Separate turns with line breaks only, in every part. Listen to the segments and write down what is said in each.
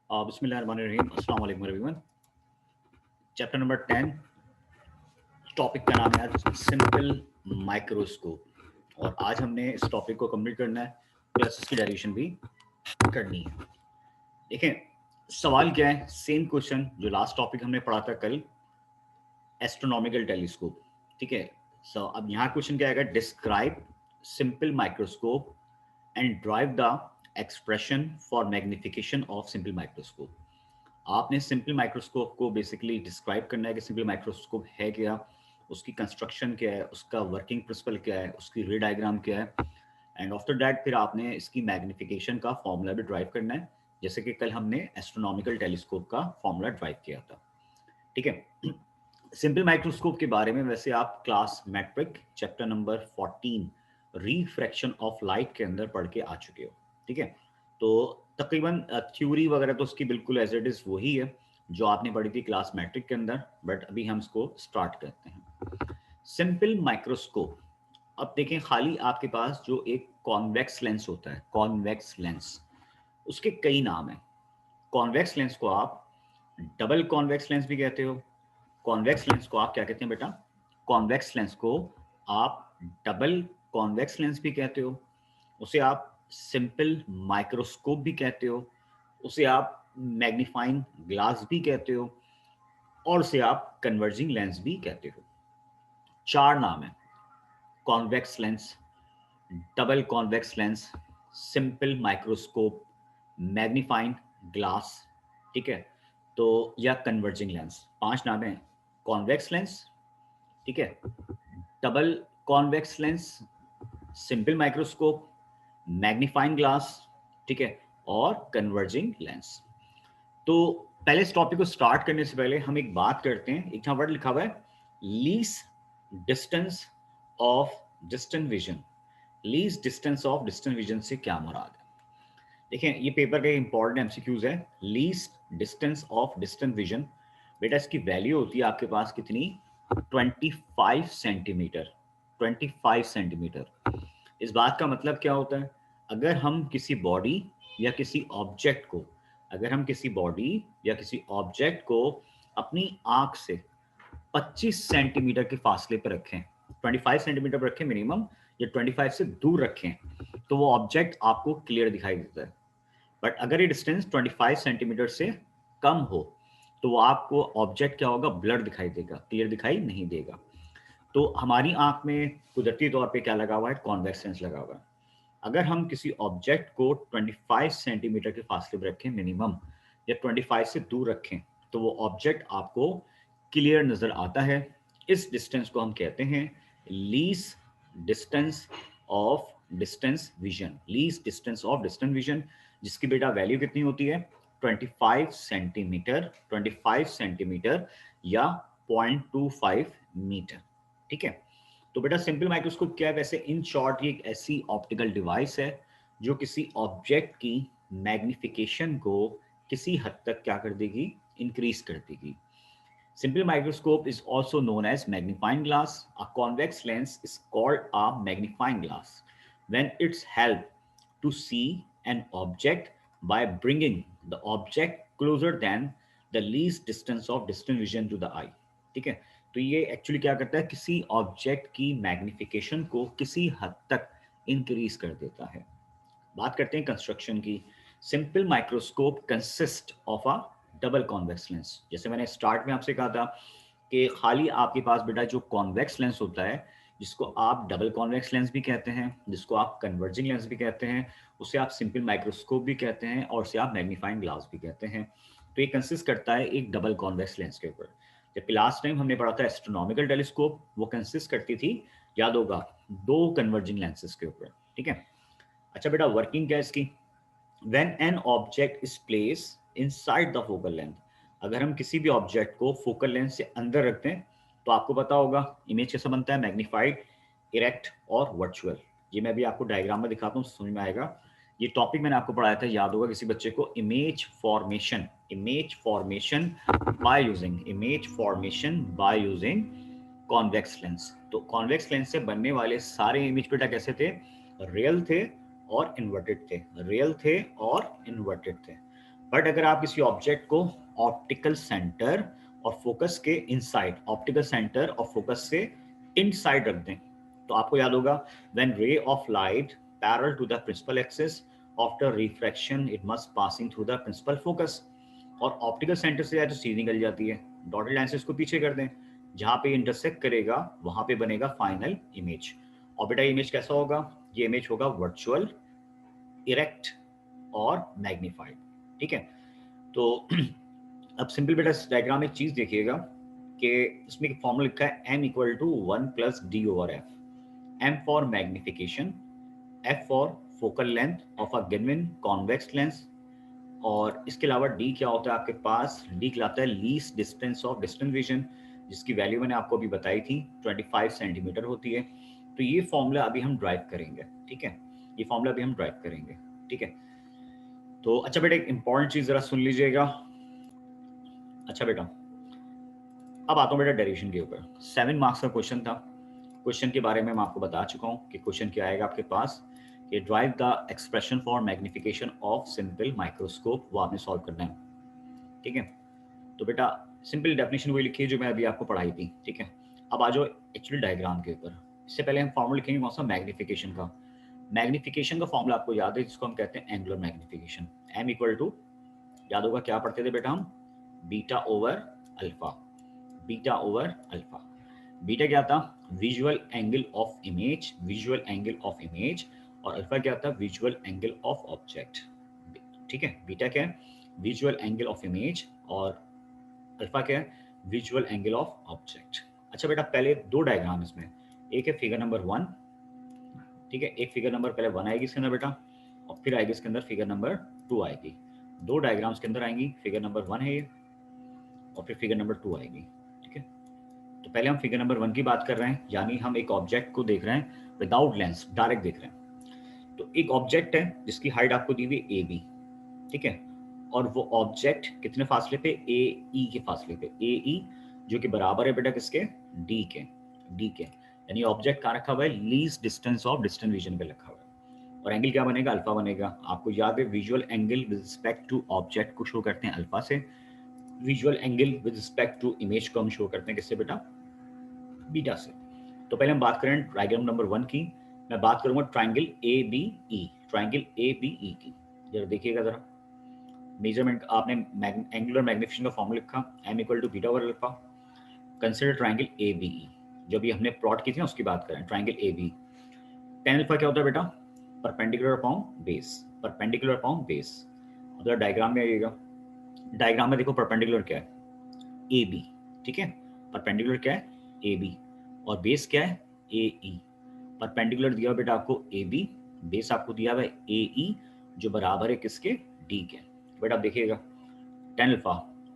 बिस्मिल्लाहिर्रहमानिर्रहीम। अस्सलाम वालेकुम एवरीवन। चैप्टर नंबर 10, टॉपिक का नाम है आज सिंपल माइक्रोस्कोप। और आज हमने इस टॉपिक को कंप्लीट करना है, प्लस इसकी डेरिवेशन भी करनी है। देखें, सवाल क्या है, सेम क्वेश्चन जो लास्ट टॉपिक हमने पढ़ा था कल, एस्ट्रोनॉमिकल टेलीस्कोप। ठीक है। सो अब यहाँ क्वेश्चन क्या आएगा, describe simple microscope and drive the expression for magnification of simple microscope. आपने सिंपल माइक्रोस्कोप को बेसिकली डिस्क्राइब करना है कि सिंपल माइक्रोस्कोप है क्या, उसकी कंस्ट्रक्शन क्या है, उसका वर्किंग प्रिंसिपल क्या है, उसकी रे डायग्राम क्या है, एंड आफ्टर दैट फिर आपने इसकी मैग्निफिकेशन का फॉर्मूला भी ड्राइव करना है, जैसे कि कल हमने एस्ट्रोनॉमिकल टेलीस्कोप का फॉर्मूला ड्राइव किया था। ठीक है। सिंपल माइक्रोस्कोप के बारे में वैसे आप class matric chapter number 14 refraction of light के अंदर पढ़ के आ चुके हो। ठीक है। तो तकरीबन थ्योरी वगैरह तो उसकी बिल्कुल एज इट इज वही है जो आपने पढ़ी थी क्लास मैट्रिक के अंदर, बट अभी हम इसको स्टार्ट करते हैं। Simple microscope. अब देखें, खाली आपके पास जो एक कॉन्वेक्स लेंस होता है, कॉन्वेक्स लेंस, उसके कई नाम हैं। कॉन्वेक्स लेंस को आप डबल कॉन्वेक्स लेंस भी कहते हो। कॉन्वेक्स लेंस को आप क्या कहते हैं बेटा, कॉन्वेक्स लेंस को आप डबल कॉन्वेक्स लेंस भी कहते हो। उसे आप सिंपल माइक्रोस्कोप भी कहते हो। उसे आप मैग्नीफाइंग ग्लास भी कहते हो, और उसे आप कन्वर्जिंग लेंस भी कहते हो। चार नाम है, convex lens, double convex lens, simple microscope, magnifying glass. ठीक है। तो या कन्वर्जिंग लेंस, पांच नाम है। कॉन्वेक्स लेंस, ठीक है, double convex lens, simple microscope, magnifying glass, ठीक है, और कन्वर्जिंग लेंस। तो पहले इस टॉपिक को स्टार्ट करने से पहले हम एक बात करते हैं। एक वर्ड लिखा हुआ है, least distance of distant vision. Least distance of distant vision से क्या मुराद है? देखें, ये पेपर का इंपॉर्टेंट एमसीक्यूज है। Least distance of distant vision, बेटा इसकी वैल्यू होती है आपके पास कितनी, 25 सेंटीमीटर। 25 सेंटीमीटर। इस बात का मतलब क्या होता है, अगर हम किसी बॉडी या किसी ऑब्जेक्ट को, अगर हम किसी बॉडी या किसी ऑब्जेक्ट को अपनी आंख से 25 सेंटीमीटर के फासले पर रखें, 25 सेंटीमीटर पर रखें मिनिमम, या 25 से दूर रखें, तो वो ऑब्जेक्ट आपको क्लियर दिखाई देता है। बट अगर ये डिस्टेंस 25 सेंटीमीटर से कम हो, तो वो आपको ऑब्जेक्ट क्या होगा, ब्लर दिखाई देगा, क्लियर दिखाई नहीं देगा। तो हमारी आंख में कुदरती तौर पे क्या लगा हुआ है, कॉन्वेक्स लेंस लगा हुआ है। अगर हम किसी ऑब्जेक्ट को 25 सेंटीमीटर के फासले पर रखें मिनिमम, या 25 से दूर रखें, तो वो ऑब्जेक्ट आपको क्लियर नजर आता है। इस डिस्टेंस को हम कहते हैं least distance of distance vision. Least distance of distance vision, जिसकी बेटा वैल्यू कितनी होती है, 25 सेंटीमीटर, 25 सेंटीमीटर या 0.25 मीटर। ठीक है। तो बेटा सिंपल माइक्रोस्कोप क्या है, वैसे इन शॉर्ट ये एक ऐसी ऑप्टिकल डिवाइस है जो किसी ऑब्जेक्ट की मैग्निफिकेशन को किसी हद तक क्या कर देगी, इंक्रीज कर देगी। Simple microscope is also known as magnifying glass. A convex lens is called a magnifying glass when it's help to see an object by bringing the object closer than the least distance of distant vision to the eye. ठीक है। तो ये actually क्या करता है, किसी object की magnification को किसी हद तक इंक्रीज कर देता है। बात करते हैं कंस्ट्रक्शन की। Simple microscope consist of a double convex lens. जैसे मैंने स्टार्ट में आपसे कहा था कि खाली आपके पास बेटा जो कॉन्वेक्स लेंस होता है, जिसको आप डबल कॉन्वेक्स लेंस भी कहते हैं, जिसको आप कन्वर्जिंग लेंस भी कहते हैं, उसे आप सिंपल माइक्रोस्कोप भी कहते हैं, और उसे आप मैग्नीफाइंग ग्लास भी कहते हैं। तो ये कंसिस्ट करता है एक डबल कॉन्वेक्स लेंस के ऊपर। जबकि लास्ट टाइम हमने पढ़ा था एस्ट्रोनॉमिकल टेलीस्कोप, वो कंसिस्ट करती थी, याद होगा, दो कन्वर्जिंग लेंसेज के ऊपर। ठीक है। अच्छा बेटा, वर्किंग क्या है इसकी, when an object is placed inside the focal length, अगर हम किसी भी ऑब्जेक्ट को फोकल लेंथ से अंदर रखते हैं, तो आपको पता होगा इमेज कैसा बनता है, मैग्नीफाइड, इरेक्ट और वर्चुअल। ये मैं भी आपको डायग्राम में दिखाता हूँ, समझ में आएगा। ये टॉपिक मैंने आपको पढ़ाया था, याद होगा किसी बच्चे को, image formation, image formation by using convex lens. तो कॉन्वेक्स लेंस से बनने वाले सारे इमेज बेटा कैसे थे, रियल थे और इन्वर्टेड थे, रियल थे और इन्वर्टेड थे। बट अगर आप किसी ऑब्जेक्ट को ऑप्टिकल सेंटर और फोकस के इनसाइड, ऑप्टिकल सेंटर और फोकस से इनसाइड रख दें, तो आपको याद होगा when ray of light parallel to the principal axis after refraction it must passing through the principal focus, और ऑप्टिकल सेंटर से तो सीधी निकल जाती है, डॉटेड लाइन से इसको पीछे कर दें, जहां पे इंटरसेक्ट करेगा वहां पे बनेगा फाइनल इमेज। और बेटा इमेज कैसा होगा, ये इमेज होगा वर्चुअल, इरेक्ट और मैग्नीफाइड। ठीक है, तो अब सिंपल बेटा डायग्राम में एक चीज देखिएगा कि इसमें एक फॉर्मूला लिखा है m equal to 1 plus D over F, m for magnification, f for focal length of a given convex lens, और इसके अलावा d क्या होता है आपके पास, d कहलाता है least distance of distant vision, जिसकी वैल्यू मैंने आपको अभी बताई थी 25 सेंटीमीटर होती है। तो ये फॉर्मूला अभी हम ड्राइव करेंगे। ठीक है, ये फॉर्मूला अभी हम ड्राइव करेंगे। ठीक है, तो अच्छा बेटा एक इंपॉर्टेंट चीज जरा सुन लीजिएगा। अच्छा बेटा, अब आता हूँ बेटा डेरिवेशन के ऊपर। 7 मार्क्स का क्वेश्चन था। क्वेश्चन के बारे में मैं आपको बता चुका हूँ कि क्वेश्चन क्या आएगा आपके पास, कि drive the expression for magnification of simple microscope, वो आपने सॉल्व करना है। ठीक है, तो बेटा सिंपल डेफिनेशन वही लिखी है जो मैं अभी आपको पढ़ाई थी। ठीक है, अब आ जाओ एक्चुअल डायग्राम के ऊपर। इससे पहले हम फॉर्मूला लिखेंगे कौन सा, मैग्निफिकेशन का। मैग्निफिकेशन का फॉर्मूला आपको याद है, जिसको हम कहते हैं angular magnification. M equal to, याद होगा क्या पढ़ते थे बेटा हम, beta over alpha, beta over alpha. Beta क्या था, visual angle of image, visual angle of image, और अल्फा क्या था, विजुअल एंगल ऑफ ऑब्जेक्ट। ठीक है, बीटा क्या है, विजुअल एंगल ऑफ इमेज, और अल्फा क्या है, विजुअल एंगल ऑफ ऑब्जेक्ट। अच्छा बेटा पहले दो डायग्राम इसमें, एक है फिगर नंबर 1, ठीक है, एक फिगर नंबर पहले 1 आएगी इसके अंदर बेटा, और फिर आएगी इसके अंदर फिगर नंबर 2 आएगी। दो डायग्राम्स के अंदर आएंगी, फिगर नंबर 1 है ये, और फिर फिगर नंबर 2 आएगी। ठीक है, तो पहले हम फिगर नंबर 1 की बात कर रहे हैं, यानी हम एक ऑब्जेक्ट को देख रहे हैं विदाउट लेंस, डायरेक्ट देख रहे हैं। तो एक ऑब्जेक्ट है जिसकी हाइट आपको दी हुई ए बी। ठीक है, और वो ऑब्जेक्ट कितने फासले पे, ए ई के फासले पे, ए ई जो कि बराबर है बेटा किसके, डी के, डी के, यानी ऑब्जेक्ट कहाँ रखा हुआ है, least distance of distant vision पे रखा हुआ है। और एंगल क्या बनेगा, अल्फा बनेगा। आपको याद है visual angle with respect to object को शो करते हैं अल्फा से, visual angle with respect to image को हम शो करते हैं किससे बेटा, बीटा से। तो पहले हम बात करें डायग्राम नंबर 1 की। मैं बात करूंगा triangle A B E, triangle A B E की। जरा देखिएगा जरा, मेजरमेंट आपने एंगुलर मैग्निफिकेशन का फॉर्मूला लिखा, m equal to beta over alpha. Consider triangle A B E, जो भी हमने प्लॉट की थी ना उसकी बात करें, triangle A B. Tan alpha क्या होता है बेटा, perpendicular upon base, perpendicular upon base. अब डायग्राम में आइएगा, डायग्राम में देखो परपेंडिकुलर क्या है, ए बी। ठीक है, परपेंडिकुलर क्या है, ए बी, और बेस क्या है, ए ई। परपेंडिकुलर दिया हुआ बेटा आपको ए बी, बेस आपको दिया हुआ है ए ई, जो बराबर है किसके, डी के। बेटा आप देखिएगा, tan alpha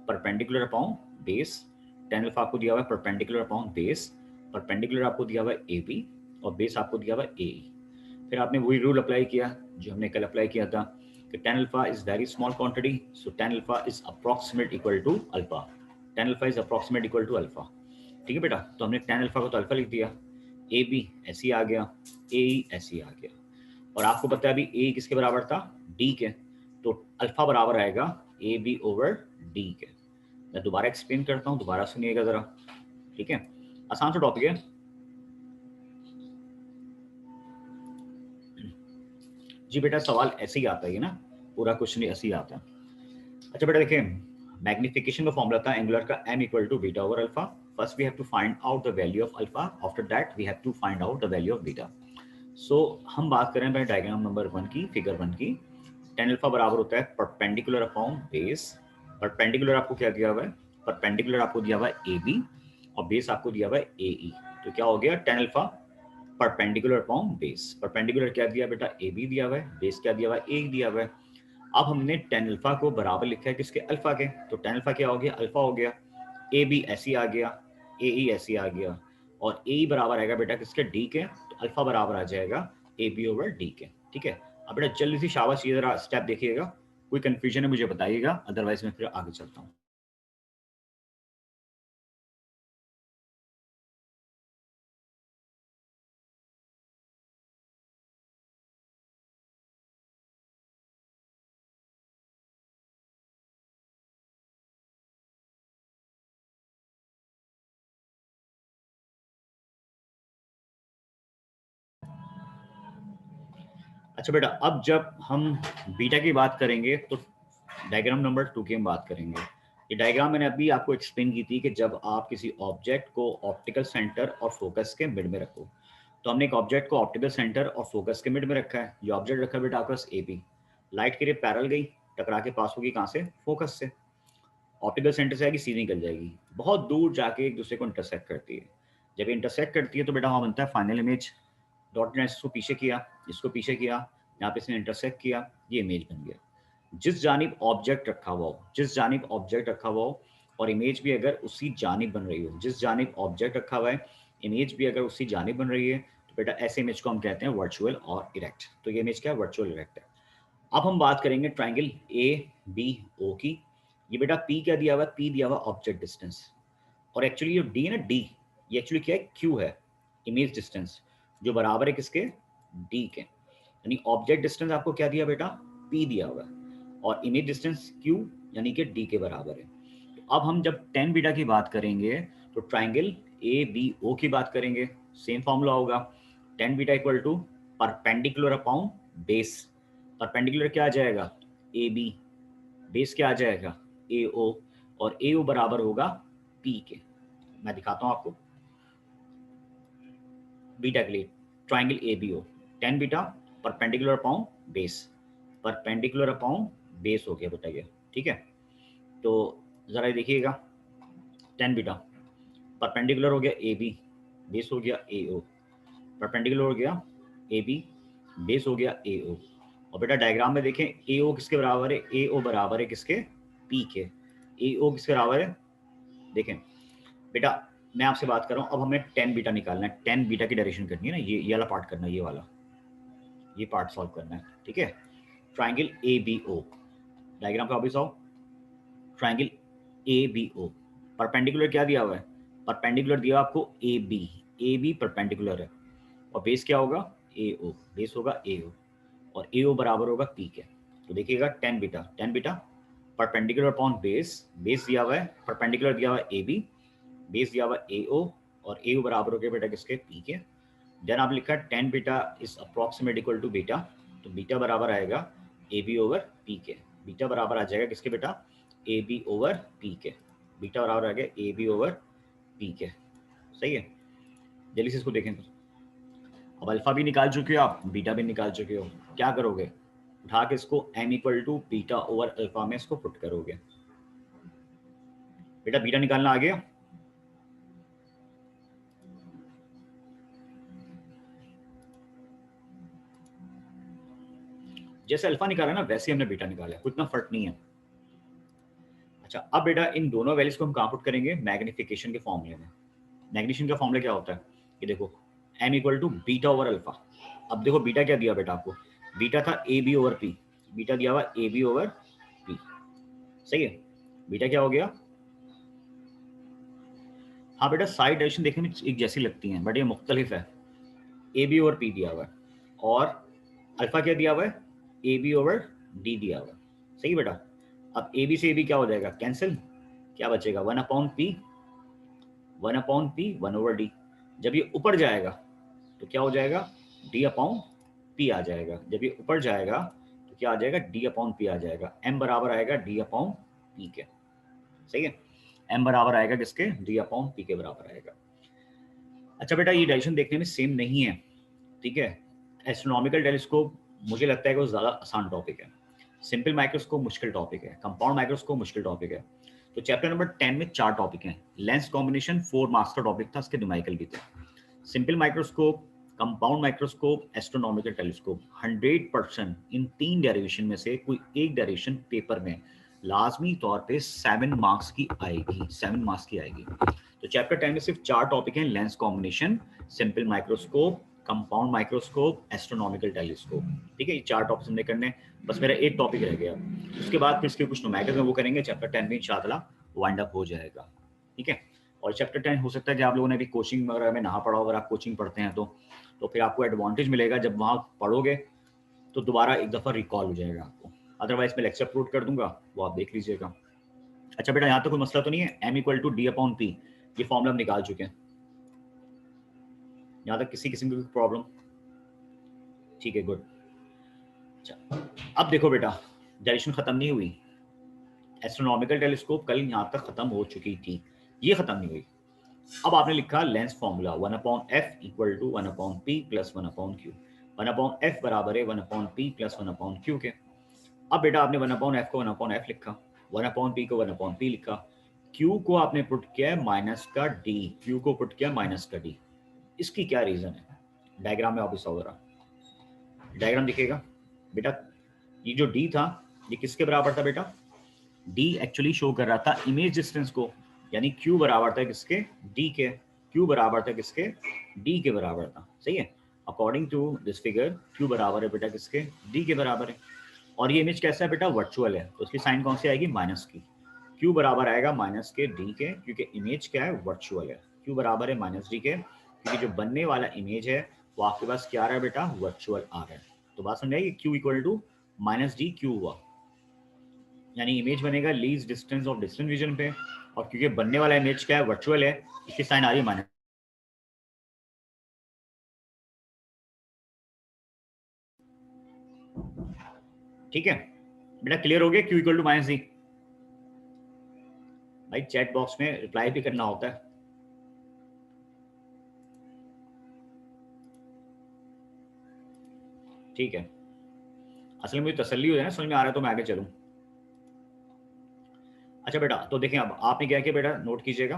perpendicular upon base, tan alpha आपको दिया हुआ है परपेंडिकुलर अपॉन बेस, परपेंडिकुलर आपको दिया हुआ है ए बी, और बेस आपको दिया हुआ है ए ई। फिर आपने वही रूल अप्लाई किया जो हमने कल अप्लाई किया था, कि tan alpha is very small quantity, so tan alpha is approximate equal to alpha, tan alpha is approximate equal to alpha. ठीक है बेटा, तो हमने टेन अल्फा को तो अल्फा लिख दिया, ए बी ऐसे ही आ गया, ए ई ऐसे ही आ गया, और आपको पता है अभी ए किसके बराबर था, डी के, तो अल्फा बराबर आएगा ए बी ओवर डी के। मैं दोबारा एक्सप्लेन करता हूँ, दोबारा सुनिएगा जरा। ठीक है, आसान सा टॉपिक है। जी बेटा सवाल ऐसे ही आता है ना, पूरा क्वेश्चन ऐसे ही आता है। अच्छा बेटा देखिए, मैग्निफिकेशन का फॉर्मूला था एंगुलर का, m equal to beta over alpha. First we have to find out the value of alpha, after that we have to find out the value of beta. So हम बात करें भाई diagram number 1 की, figure 1 की। Tan alpha बराबर होता है perpendicular upon base, perpendicular आपको क्या दिया हुआ है, परपेंडिकुलर आपको दिया हुआ है ए बी, और बेस आपको दिया हुआ है ए ई। तो क्या हो गया, tan alpha perpendicular upon base, perpendicular क्या दिया बेटा, ए बी दिया हुआ है, बेस क्या दिया हुआ है, ए दिया हुआ है। अब हमने टेन अल्फा को बराबर लिखा है किसके, अल्फा के, तो टेन अल्फा क्या हो गया, अल्फा हो गया, ए बी ऐसी आ गया, ए ई ऐसी आ गया, और ए बराबर आएगा बेटा किसके, डी के, तो अल्फा बराबर आ जाएगा ए बी ओवर डी के। ठीक है, अब बेटा जल्दी सी शाबाश, ये जरा स्टेप देखिएगा, कोई कंफ्यूजन है मुझे बताइएगा, अदरवाइज मैं फिर आगे चलता हूँ। अच्छा बेटा, अब जब हम बीटा की बात करेंगे तो डायग्राम नंबर 2 की हम बात करेंगे। ये डायग्राम मैंने अभी आपको एक्सप्लेन की थी कि जब आप किसी ऑब्जेक्ट को ऑप्टिकल सेंटर और फोकस के मिड में रखो, तो हमने एक ऑब्जेक्ट को ऑप्टिकल सेंटर और फोकस के मिड में रखा है। ये ऑब्जेक्ट रखा है बेटा आपके पास ए बी, लाइट की रे पैरल गई, टकरा के पास होगी कहाँ से? फोकस से। ऑप्टिकल सेंटर से आएगी, सीधी निकल जाएगी, बहुत दूर जाके एक दूसरे को इंटरसेक्ट करती है। जब ये इंटरसेक्ट करती है तो बेटा वहाँ बनता है फाइनल इमेज। डॉट ने इसको पीछे किया, इसको पीछे किया, यहाँ पे इसने इंटरसेक्ट किया, ये इमेज बन गया। जिस जानिब ऑब्जेक्ट रखा हुआ हो, जिस जानिब ऑब्जेक्ट रखा हुआ हो और इमेज भी अगर उसी जानिब बन रही हो, जिस जानिब ऑब्जेक्ट रखा हुआ है इमेज भी अगर उसी जानिब बन रही है, तो बेटा ऐसे इमेज को हम कहते हैं वर्चुअल और इरेक्ट। तो ये इमेज क्या है? वर्चुअल इरेक्ट है। अब हम बात करेंगे ट्राइंगल ए बी ओ की। ये बेटा पी क्या दिया हुआ है? पी दिया हुआ ऑब्जेक्ट डिस्टेंस, और एक्चुअली ये डी है ना, डी, ये एक्चुअली क्या है? क्यू है, इमेज डिस्टेंस, जो बराबर है किसके? डी के। यानी ऑब्जेक्ट डिस्टेंस आपको क्या दिया बेटा? पी दिया हुआ है, और इमेज डिस्टेंस क्यू यानी कि डी के बराबर है। तो अब हम जब टेन बीटा की बात करेंगे तो ट्राइंगल ए बी ओ की बात करेंगे। सेम फॉर्मूला होगा, tan beta equal to perpendicular upon base. Perpendicular क्या आ जाएगा? ए बी, बेस क्या आ जाएगा? ए ओ, और ए ओ बराबर होगा पी के। मैं दिखाता हूं आपको बीटा के लिए। Triangle A B O, tan beta perpendicular upon base, perpendicular upon base हो गया बेटा ये, ठीक है। तो जरा ये देखिएगा, टेन बीटा परपेंडिकुलर हो गया ए बी, बेस हो गया ए ओ, परपेंडिकुलर हो गया ए बी, बेस हो गया ए ओ। और बेटा डायग्राम में देखें, ए ओ किसके बराबर है? ए ओ बराबर है किसके? पी के। ए ओ किसके बराबर है? देखें बेटा, मैं आपसे बात कर रहा हूँ, अब हमें टेन बीटा निकालना है, टेन बीटा की डायरेक्शन करनी है ना, ये वाला पार्ट करना है, ये वाला, ये पार्ट सॉल्व करना है, ठीक है। Triangle A B O, diagram पे वापस आओ। Triangle A B O, perpendicular क्या दिया हुआ है? परपेंडिकुलर दिया आपको ए बी परपेंडिकुलर है, और बेस क्या होगा? ए ओ, बेस होगा ए ओ, और ए ओ बराबर होगा पी के। तो देखिएगा tan beta, ten beta perpendicular upon base, base दिया हुआ है, परपेंडिकुलर दिया हुआ है ए बी, बेस दिया हुआ है ए ओ, और ए ओ बराबर हो गया बेटा किसके? पी के। देन आप लिखा tan beta is approximate equal to beta, तो बीटा बराबर आएगा ए बी ओवर पी के। बीटा बराबर आ जाएगा किसके बेटा? ए बी ओवर पी के। बीटा बराबर आ गया ए बी ओवर पी के, सही है। जल्दी से इसको देखें। अब अल्फा भी निकाल चुके हो आप, बीटा भी निकाल चुके हो, क्या करोगे? उठा के इसको M equal to beta over alpha में इसको पुट करोगे। बेटा बीटा निकालना आ गया? जैसे अल्फा निकाला ना वैसे हमने बीटा निकाला है, कुछ ना फर्क नहीं है। अच्छा, अब बेटा इन दोनों वैल्यूज को हम कहाँ पुट करेंगे? मैग्निफिकेशन के फॉर्मूले में। मैग्नीफिकेशन का फॉर्मूला क्या होता है? ये देखो, M equal to beta over alpha. अब देखो बीटा क्या दिया बेटा आपको? बीटा था A B over P, beta दिया हुआ ए बी ओवर पी, सही है। बीटा क्या हो गया? हाँ बेटा, साइड डायरेक्शन देखने में एक जैसी लगती हैं, बट ये मुख्तलिफ है। ए बी ओवर पी दिया हुआ है, और अल्फा क्या दिया हुआ है? ए बी ओवर डी दिया हुआ है, सही बेटा। अब ए बी से ए बी क्या हो जाएगा? कैंसिल, क्या बचेगा? One upon P, one upon P, one over D. जब ये ऊपर जाएगा तो क्या हो जाएगा? डी अपॉन पी आ जाएगा। जब ये ऊपर जाएगा तो क्या आ जाएगा? डी अपॉन पी आ जाएगा। एम बराबर आएगा डी अपॉन पी के, सही है। एम बराबर आएगा किसके? डी अपॉन पी के बराबर आएगा। अच्छा बेटा, ये डायरेक्शन देखने में सेम नहीं है, ठीक है। एस्ट्रोनॉमिकल टेलीस्कोप मुझे लगता है कि वो ज़्यादा आसान टॉपिक है, सिंपल माइक्रोस्कोप मुश्किल टॉपिक है, कंपाउंड माइक्रोस्कोप मुश्किल टॉपिक है। तो चैप्टर नंबर 10 में 4 टॉपिक हैं। लेंस कॉम्बिनेशन 4 मार्क्स का टॉपिक था, उसके न्यूमेरिकल भी थे। Simple microscope, compound microscope, astronomical telescope, 100% इन 3 डेरिवेशन में से कोई एक डेरिवेशन पेपर में लाजमी तौर पे 7 मार्क्स की आएगी, 7 मार्क्स की आएगी। तो चैप्टर 10 में सिर्फ 4 टॉपिक हैं, lens combination, simple microscope, compound microscope, astronomical telescope, ठीक है। ये 4 टॉपिक हमने करने, बस मेरा एक टॉपिक रह गया। उसके बाद फिर इसके कुछ न्यूमेरिकल में वो करेंगे, चैप्टर 10 में इंशाअल्लाह वाइंड अप हो जाएगा, ठीक है। और चैप्टर 10 हो सकता है कि आप लोगों ने भी कोचिंग वगैरह में ना पढ़ा हो, अगर आप कोचिंग पढ़ते हैं तो फिर आपको एडवांटेज मिलेगा, जब वहाँ पढ़ोगे तो दोबारा एक दफ़ा रिकॉल हो जाएगा आपको। अदरवाइज मैं लेक्चर अपलोड कर दूंगा, वो आप देख लीजिएगा। अच्छा बेटा, यहाँ तो कोई मसला तो नहीं है? M equal to D upon P, ये फॉर्मूला हम निकाल चुके हैं, यहाँ तक किसी किस्म की प्रॉब्लम? ठीक है, गुड। अब देखो बेटा, डायरेक्शन खत्म नहीं हुई। एस्ट्रोनॉमिकल टेलीस्कोप कल यहाँ तक खत्म हो चुकी थी, ये खत्म नहीं हुई। अब आपने लिखा lens formula 1/f equal to 1/p plus 1/q। 1/f बराबर है 1/p प्लस 1/q के। अब बेटा आपने 1/f को 1/f लिखा, 1/p को 1/p लिखा, q को आपने पुट किया माइनस का d, q को पुट किया माइनस का d। इसकी क्या रीजन है? डायग्राम में वापस आओ जरा, डायग्राम दिखेगा बेटा। ये जो d था ये किसके बराबर था बेटा? d एक्चुअली शो कर रहा था इमेज डिस्टेंस को, यानी q बराबर था किसके? d के। q बराबर था किसके? d के बराबर था, सही है। According to this figure q बराबर है बेटा किसके? d के बराबर है। और ये इमेज कैसा है बेटा? वर्चुअल है, तो उसकी साइन कौन सी आएगी? माइनस की। q बराबर आएगा माइनस के d के, क्योंकि इमेज क्या है? वर्चुअल है। q बराबर है माइनस d के, क्योंकि जो बनने वाला इमेज है वो आपके पास क्या आ रहा है बेटा? वर्चुअल आ रहा है। तो बात समझ आएगी? q equal to minus D Q हुआ, यानी इमेज बनेगा least distance of distance vision पे, और क्योंकि बनने वाला इमेज क्या है? वर्चुअल है, इसकी साइन आ रही है माइनस। ठीक है बेटा, क्लियर हो गया? q equal to minus D. भाई चैट बॉक्स में रिप्लाई भी करना होता है। ठीक है, असल में मुझे तसल्ली हो जाए ना, समझ में आ रहा है तो मैं आगे चलूं। अच्छा बेटा, तो देखें अब आपने क्या किया बेटा, नोट कीजिएगा।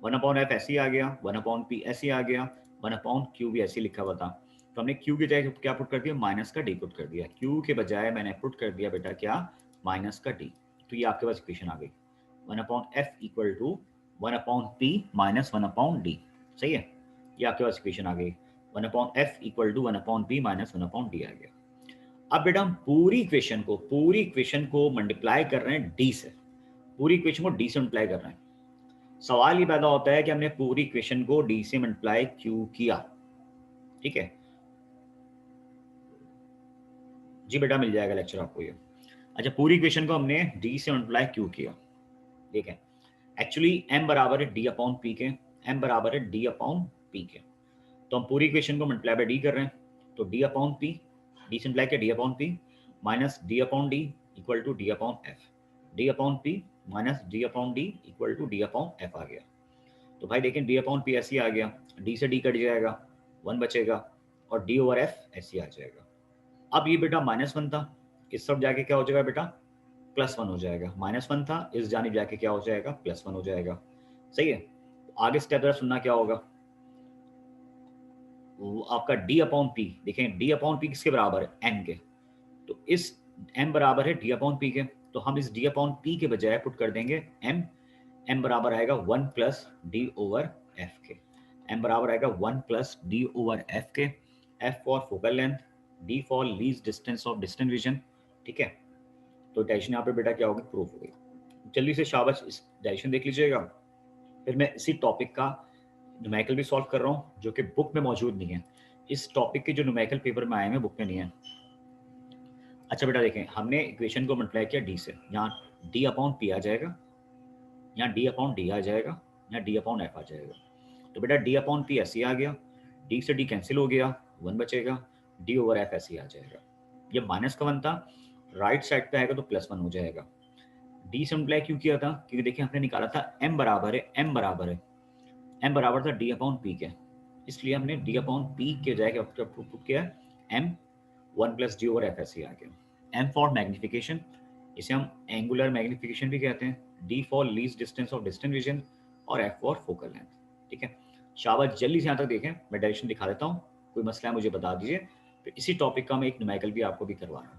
1/f ऐसे ही आ गया, 1/p ऐसे ही आ गया, 1/q भी ऐसे ही लिखा हुआ था। तो हमने q की जगह क्या पुट कर दिया? माइनस का d पुट कर दिया। q के बजाय मैंने पुट कर दिया बेटा क्या? माइनस का d। तो ये आपके पास इक्वेशन आ गई, 1/f equal to 1/p minus 1/d। सही है, ये आपके पास इक्वेशन आ गई। 1/f equal to 1/p minus 1/d आ गया। अब बेटा हम पूरी इक्वेशन को मल्टीप्लाई कर रहे हैं d से, पूरी इक्वेशन को d से मल्टीप्लाई कर रहे हैं। सवाल ये पैदा होता है कि हमने पूरी इक्वेशन को d से मल्टीप्लाई क्यों किया? ठीक है जी बेटा, मिल जाएगा लेक्चर आपको ये। अच्छा, पूरी इक्वेशन को हमने d से मल्टीप्लाई क्यों किया? देखें, एक्चुअली m बराबर है d अपॉन p के, m बराबर है d अपॉन p के। तो हम पूरी इक्वेशन को मल्टीप्लाई बाय d कर रहे हैं, तो d अपॉन p, d से मल्टीप्लाई किया d upon p minus d upon d equal to d upon f, d upon p minus d upon d equal to d upon f आ गया। तो भाई देखें d अपॉन p ऐसे ही आ गया, d से d कट जाएगा, 1 बचेगा, और d ओवर f ऐसे ही आ जाएगा। अब ये बेटा -1 था, इस तरफ जाके क्या हो जाएगा बेटा? +1 हो जाएगा। -1 था, इस जानिब जाके क्या हो जाएगा? +1 हो जाएगा। सही है, आगे स्टेप जरा सुनना क्या होगा। वो आपका d अपॉन p, देखें d अपॉन p किसके बराबर है? m के। तो इस m बराबर है d अपॉन p के, तो हम इस d अपॉन p के बजाय पुट कर देंगे m। m बराबर आएगा 1 प्लस d ओवर f के, m बराबर आएगा 1 प्लस d ओवर f के। f for focal length, d for least distance of distance vision. ठीक है, तो डायरेक्शन यहाँ पे बेटा क्या होगी? प्रूफ हो गई। जल्दी से शाबाश, इस डायरेक्शन देख लीजिएगा। फिर मैं इसी टॉपिक का न्यूमेरिकल भी सॉल्व कर रहा हूँ, जो कि बुक में मौजूद नहीं है। इस टॉपिक के जो न्यूमेरिकल पेपर में आए हैं बुक में नहीं है। अच्छा बेटा देखें, हमने इक्वेशन को मल्टीप्लाई किया d से, यहाँ d अपॉन p आ जाएगा, यहाँ d अपॉन d आ जाएगा, यहाँ d अपॉन f आ जाएगा। तो बेटा d अपॉन p ऐसे ही आ गया, d से d कैंसिल हो गया, 1 बचेगा, d ओवर f ऐसे ही आ जाएगा। ये माइनस का 1 था, राइट साइड पे आएगा तो +1 हो जाएगा। d से मल्टीप्लाई क्यों किया था? क्योंकि देखिए हमने निकाला था m बराबर है m बराबर था d अपॉन p के, इसलिए हमने d अपॉन p के जगह पुट किया m, 1 plus d over f ऐसे ही आ गया। m फॉर मैग्निफिकेशन, इसे हम एंगुलर मैग्निफिकेशन भी कहते हैं, d for least distance of distance vision, और f फॉर फोकल लेंथ। ठीक है, शाबाश, जल्दी से यहाँ तक देखें, मैं डायरेक्शन दिखा देता हूँ, कोई मसला है मुझे बता दीजिए। फिर इसी टॉपिक का मैं एक न्यूमेरिकल भी आपको भी करवा रहा हूँ।